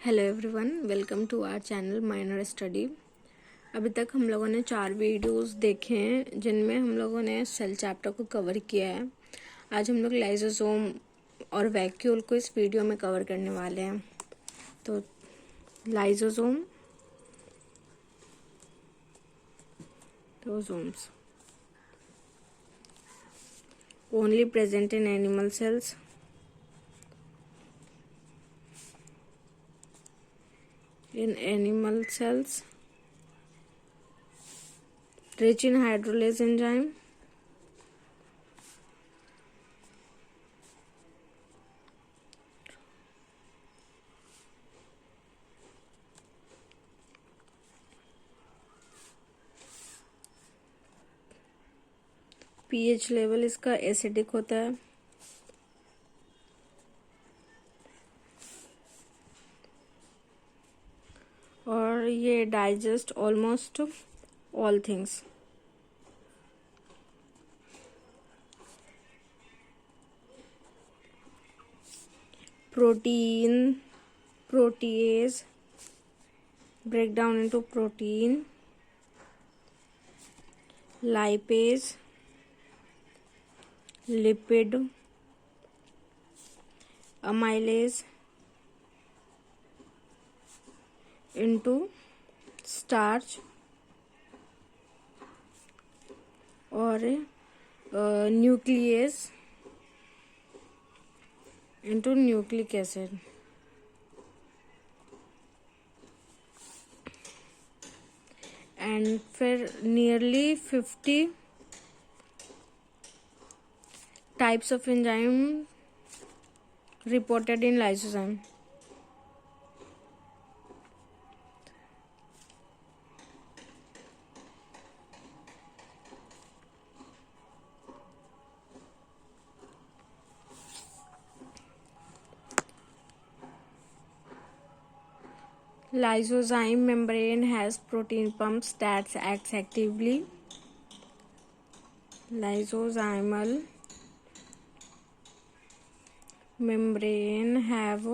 Hello everyone, welcome to our channel minor study. अभी तक हम लोगों ने 4 वीडियोस देखे हैं जिनमें हम लोगों ने सेल चैप्टर को कवर किया है। आज हम लोग लाइसोसोम और वैक्यूल को इस वीडियो में कवर करने वाले हैं। तो lysosome, somes only present in animal cells. In animal cells, rich in hydrolase enzyme, pH level इसका एसिडिक होता है, और ये digest almost all things. Protein, protease, break down into protein, lipase, lipid, amylase into starch और nucleus into nucleic acid। And फिर nearly 50 types of enzyme reported in lysosome. Lysozyme membrane has protein pumps that acts actively. Lysozymal membrane have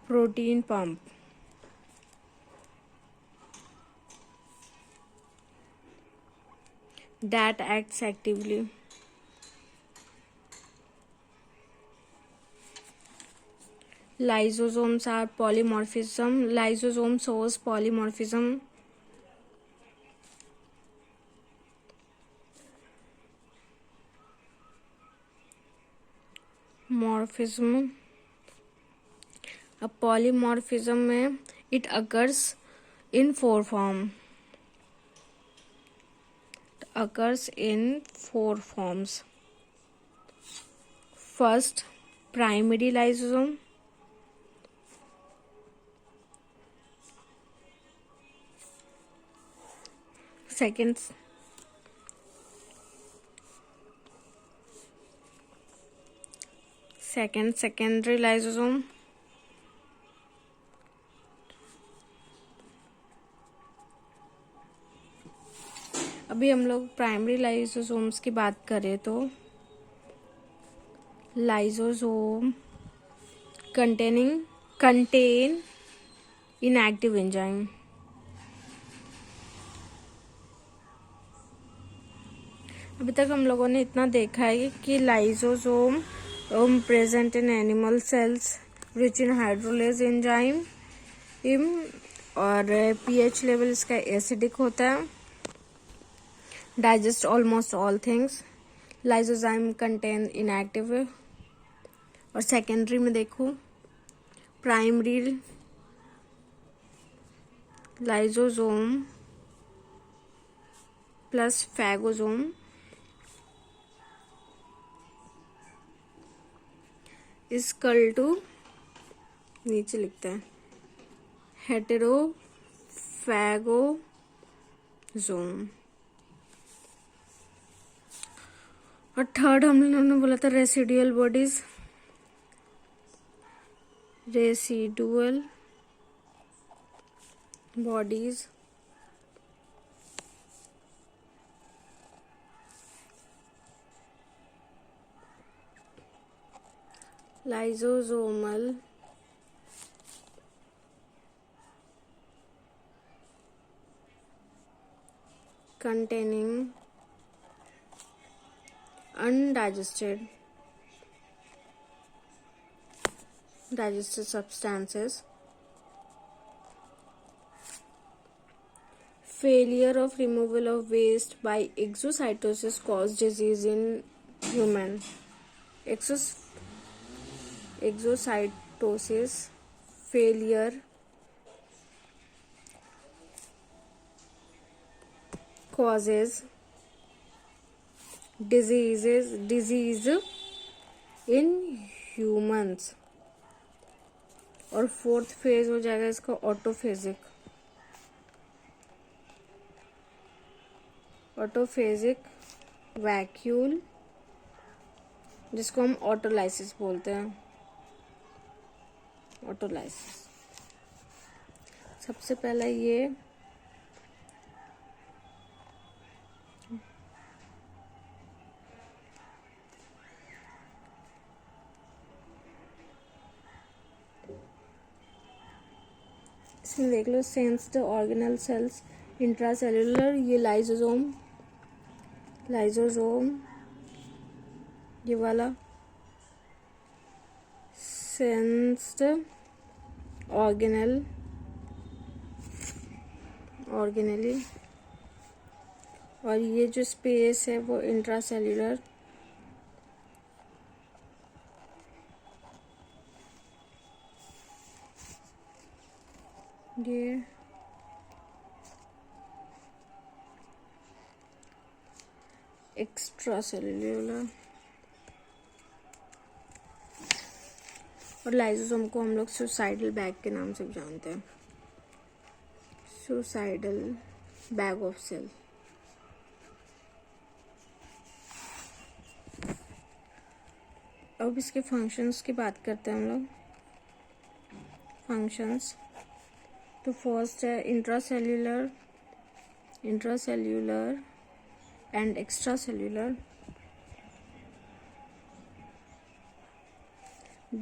protein pump that acts actively. Lysosomes are polymorphism. Lysosome shows polymorphism. Morphism. A polymorphism में it occurs in 4 forms. Occurs in 4 forms. First, primary lysosome. Second, secondary lysosome. अभी हम लोग primary lysosomes की बात करें तो lysosome contain inactive enzyme। अभी तक हम लोगों ने इतना देखा है कि lysosome present in animal cells, rich in hydrolase enzyme, और पीएच लेवल इसका एसिडिक होता है, digest almost all things, lysozyme contain inactive. और सेकेंडरी में देखो, primary lysosome plus phagosome is equal to, नीचे लिखते हैं, हेटेरोफैगोसोम। और थर्ड हम लोगों ने बोला था residual bodies. Residual bodies lysosomal containing undigested substances. Failure of removal of waste by exocytosis cause disease in human. Exocytosis failure causes disease in humans. और फोर्थ फेज हो जाएगा इसका ऑटोफेजिक वैक्यूल, जिसको हम ऑटोलाइसिस बोलते हैं। ऑटोलाइसिस सबसे पहला ये इसमें देख लो, सेंस्ड ऑर्गेनल सेल्स इंट्रासेल्यूलर, ये लाइसोसोम ये वाला सेंस्ड ऑर्गेनली, और ये जो स्पेस है वो इंट्रासेल्यूलर। ये एक्स्ट्रा सेल्यूलर। और लाइसोसोम को हम लोग सुसाइडल बैग के नाम से भी जानते हैं, सुसाइडल बैग ऑफ सेल। अब इसके फंक्शंस की बात करते हैं हम लोग। फंक्शंस तो फर्स्ट है intracellular and extracellular.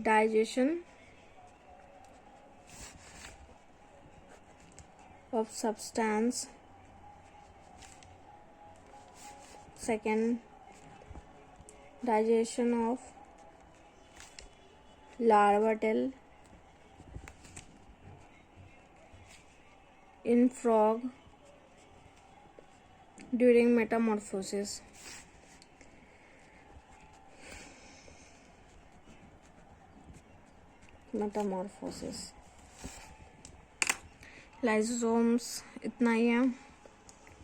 Digestion of substance. Second, digestion of larval in frog during metamorphosis. Lysosomes इतना ही है,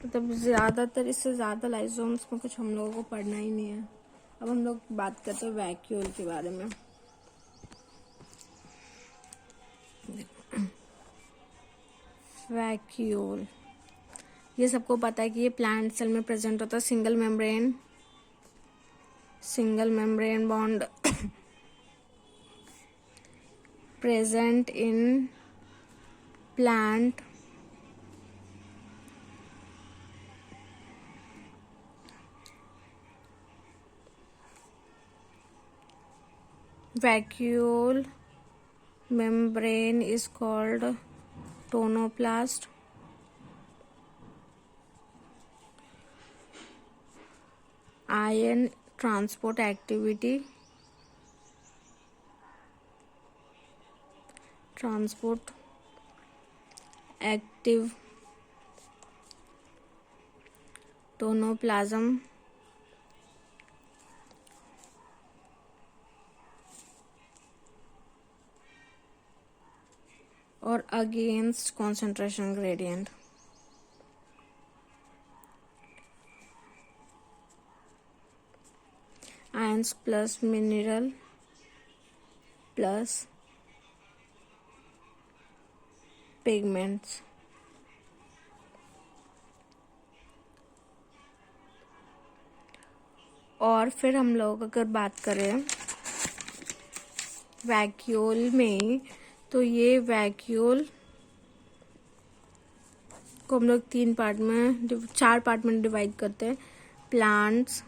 मतलब ज़्यादातर इससे ज़्यादा लाइसोसोम्स में कुछ हम लोगों को पढ़ना ही नहीं है। अब हम लोग बात करते हैं वैक्यूल के बारे में। वैक्यूल, ये सबको पता है कि ये प्लांट सेल में प्रेजेंट होता है। Single membrane bond present in plant vacuole membrane is called tonoplast. Ion transport activity, active tonoplasm और against concentration gradient. Ions plus mineral plus pigments. और फिर हम लोग अगर बात करें वैक्यूल में, तो ये वैक्यूल को हम लोग 4 पार्ट में डिवाइड करते हैं। प्लांट्स,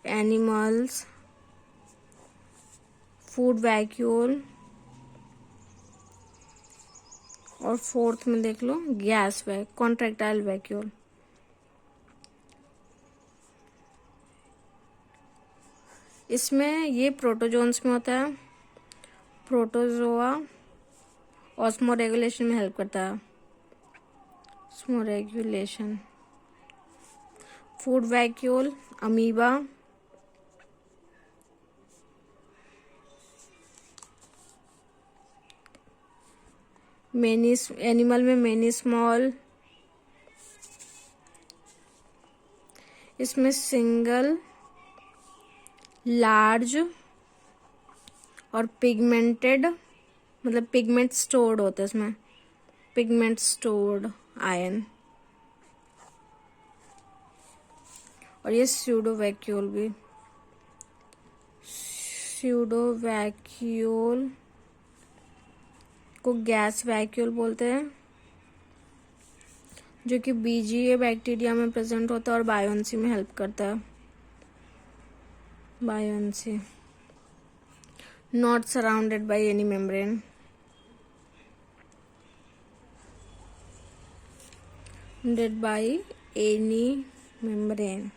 एनिमल्स फूड वैक्यूल, और फोर्थ में देख लो गैस कॉन्ट्रैक्टाइल वैक्यूल। इसमें ये प्रोटोजोन्स में होता है। प्रोटोजोआ ऑस्मो रेगुलेशन में हेल्प करता है। Osmo regulation. Food vacuole amoeba, many animal में मेनी स्मॉल, इसमें सिंगल, लार्ज और पिगमेंटेड, मतलब पिगमेंट स्टोर्ड होता है इसमें, पिगमेंट स्टोर्ड आयन। और ये स्यूडो वैक्यूल भी, स्यूडो वैक्यूल को गैस वैक्यूल बोलते हैं, जो कि बीजीए बैक्टीरिया में प्रेजेंट होता है और बायोन्सी में हेल्प करता है। बायोन्सी not surrounded by any membrane. Surrounded by any membrane.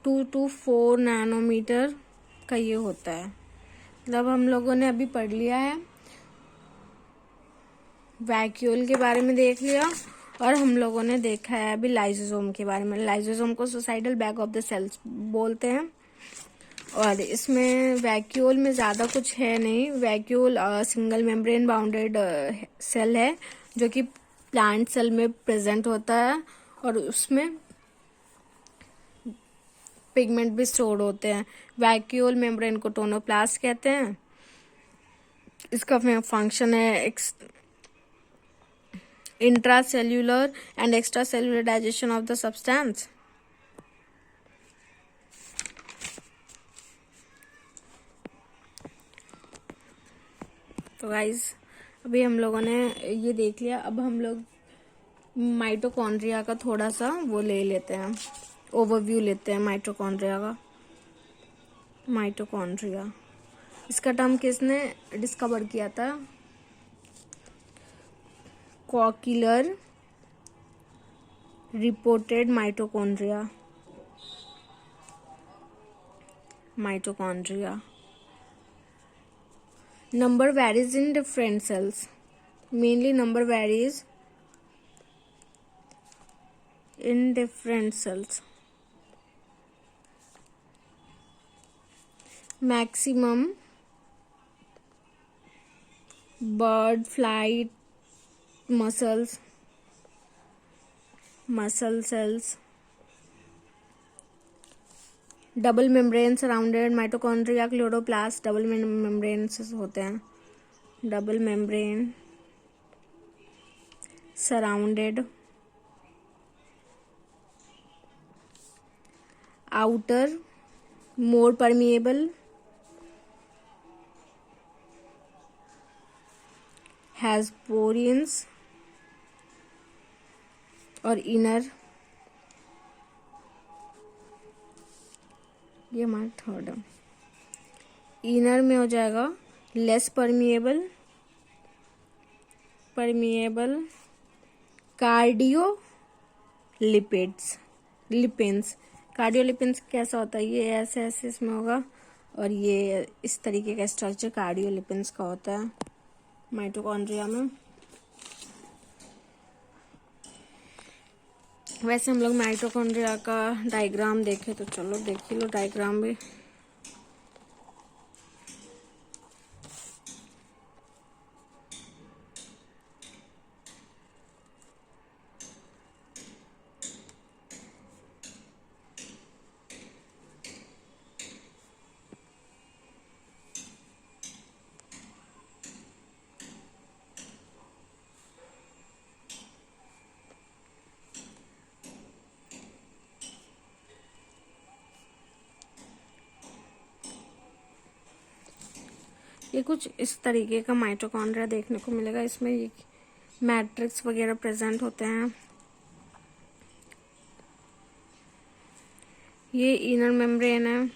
2 to 4 nanometre का ये होता है। मतलब हम लोगों ने अभी पढ़ लिया है, वैक्यूल के बारे में देख लिया, और हम लोगों ने देखा है अभी लाइसोसोम के बारे में। लाइसोसोम को suicidal bag of the cells बोलते हैं। और इसमें वैक्यूल में ज़्यादा कुछ है नहीं। Vacuole single membrane bounded cell है, जो कि प्लांट सेल में प्रेजेंट होता है, और उसमें पिगमेंट भी स्टोर होते हैं। वैक्यूल मेम्ब्रेन को टोनोप्लास्ट कहते हैं। इसका फंक्शन है intracellular and extracellular digestion of the substance. तो गाइस अभी हम लोगों ने ये देख लिया। अब हम लोग माइटोकॉन्ड्रिया का थोड़ा सा वो ले लेते हैं, ओवरव्यू लेते हैं माइटोकॉन्ड्रिया का। माइटोकॉन्ड्रिया, इसका टर्म किसने डिस्कवर किया था? Kolliker reported mitochondria. Mitochondria number varies in different cells. Mainly number varies in different cells. Maximum bird flight muscle cells. Double membrane surrounded mitochondria chloroplast double membrane से होते हैं। Double membrane surrounded, outer more permeable, has porins, और inner, ये हमारा third है। Inner में हो जाएगा लेस परमिएबल, कार्डियो लिपिड्स। कार्डियोलिपिड्स कैसा होता है? ये ऐसे ऐसे इसमें होगा, और ये इस तरीके का स्ट्रक्चर कार्डियोलिपिड्स का होता है माइटोकॉन्ड्रिया में। वैसे हम लोग माइटोकॉन्ड्रिया का डायग्राम देखें तो चलो देख ही लो डायग्राम भी। ये कुछ इस तरीके का माइटोकॉन्ड्रिया देखने को मिलेगा। इसमें ये मैट्रिक्स वगैरह प्रेजेंट होते हैं। ये इनर मेम्ब्रेन है,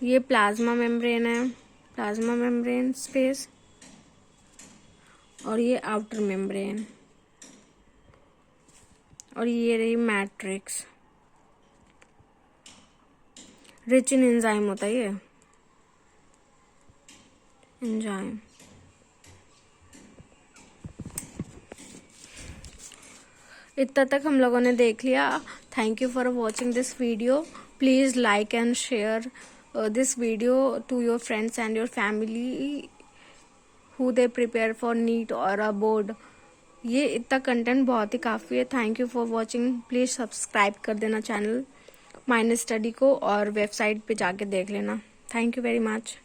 ये प्लाज्मा मेम्ब्रेन है, प्लाज्मा मेम्ब्रेन स्पेस, और ये आउटर मेम्ब्रेन, और ये रही मैट्रिक्स। रिच इन एंजाइम होता है ये एंजाइम। इतना तक हम लोगों ने देख लिया। Thank you for watching this video. Please like and share this video to your friends and your family who they prepare for NEET और अ बोर्ड। ये इतना कंटेंट बहुत ही काफ़ी है। Thank you for watching. Please subscribe कर देना channel minor study को, और वेबसाइट पे जाके देख लेना। Thank you very much.